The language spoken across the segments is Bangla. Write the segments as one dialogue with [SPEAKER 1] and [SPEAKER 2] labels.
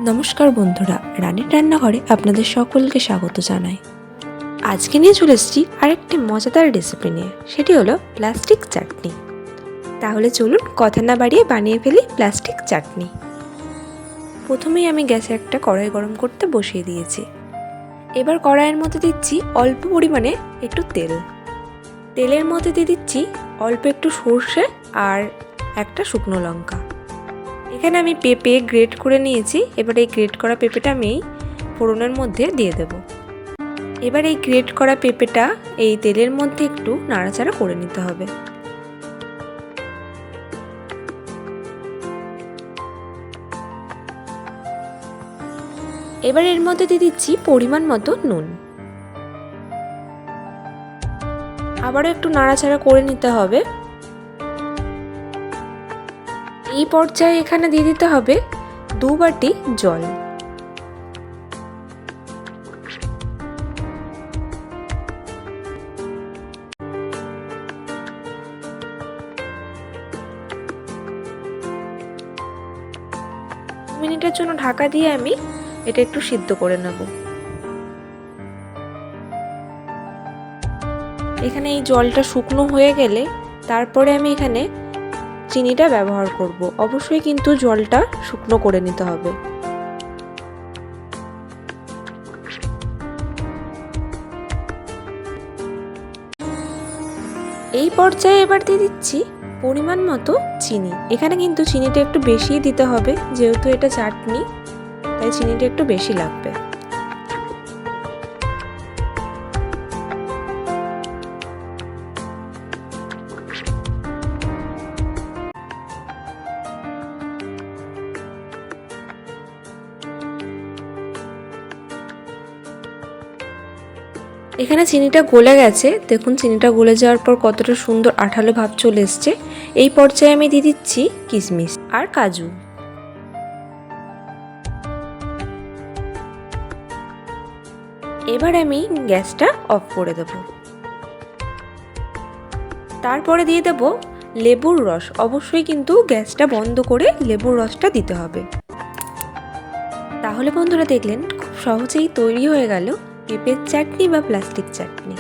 [SPEAKER 1] নমস্কার বন্ধুরা, রানীর রান্নাঘরে আপনাদের সকলকে স্বাগত জানাই। আজকে নিয়ে চলে এসেছি আরেকটি মজাদার রেসিপি নিয়ে, সেটি হলো প্লাস্টিক চাটনি। তাহলে চলুন কথা না বাড়িয়ে বানিয়ে ফেলি প্লাস্টিক চাটনি। প্রথমেই আমি গ্যাসে একটা কড়াই গরম করতে বসিয়ে দিয়েছি। এবার কড়াইয়ের মধ্যে দিচ্ছি অল্প পরিমাণে একটু তেল। তেলের মধ্যে দিয়ে দিচ্ছি অল্প একটু সর্ষে আর একটা শুকনো লঙ্কা। এখানে আমি পেঁপে গ্রেট করে নিয়েছি। এবার এই গ্রেট করা পেঁপেটা আমি ফোড়নের মধ্যে দিয়ে দেব। এবার এই গ্রেট করা পেঁপেটা এই তেলের মধ্যে একটু নাড়াচাড়া করে নিতে হবে। এবার এর মধ্যে দিয়ে দিচ্ছি পরিমাণ মতো নুন। আবারও একটু নাড়াচাড়া করে নিতে হবে। এই পর্যায়ে এখানে দিয়ে দিতে হবে 2 বাটি জল। মিনিটের জন্য ঢাকা দিয়ে আমি এটা একটু সিদ্ধ করে নেব। এখানে এই জলটা শুকনো হয়ে গেলে তারপরে আমি এখানে চিনিটা ব্যবহার করব। অবশ্যই কিন্তু জলটা শুকনো করে নিতে হবে। এই পর্যায়ে এবার দিয়ে দিচ্ছি পরিমাণ মতো চিনি। এখানে কিন্তু চিনিটা একটু বেশিই দিতে হবে, যেহেতু এটা চাটনি তাই চিনিটা একটু বেশি লাগবে। এখানে চিনিটা গলে গেছে, দেখুন চিনিটা গলে যাওয়ার পর কতটা সুন্দর আঠালো ভাব চলে এসছে। এই পর্যায়ে আমি দিয়ে দিচ্ছি কিশমিশ আর কাজু। এবার আমি গ্যাসটা অফ করে দেব। তারপরে দিয়ে দেব লেবুর রস। অবশ্যই কিন্তু গ্যাসটা বন্ধ করে লেবুর রসটা দিতে হবে। তাহলে বন্ধুরা দেখলেন খুব সহজেই তৈরি হয়ে গেল পেঁপের চাটনি বা প্লাস্টিক চাটনি।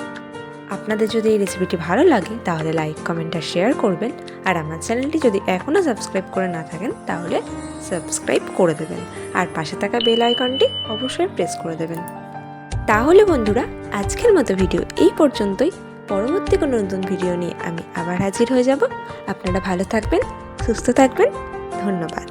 [SPEAKER 1] আপনাদের যদি এই রেসিপিটি ভালো লাগে তাহলে লাইক, কমেন্ট আর শেয়ার করবেন। আর আমার চ্যানেলটি যদি এখনও সাবস্ক্রাইব করে না থাকেন তাহলে সাবস্ক্রাইব করে দেবেন। আর পাশে থাকা বেল আইকনটি অবশ্যই প্রেস করে দেবেন। তাহলে বন্ধুরা আজকের মতো ভিডিও এই পর্যন্তই। পরবর্তী কোনো নতুন ভিডিও নিয়ে আমি আবার হাজির হয়ে যাব। আপনারা ভালো থাকবেন, সুস্থ থাকবেন। ধন্যবাদ।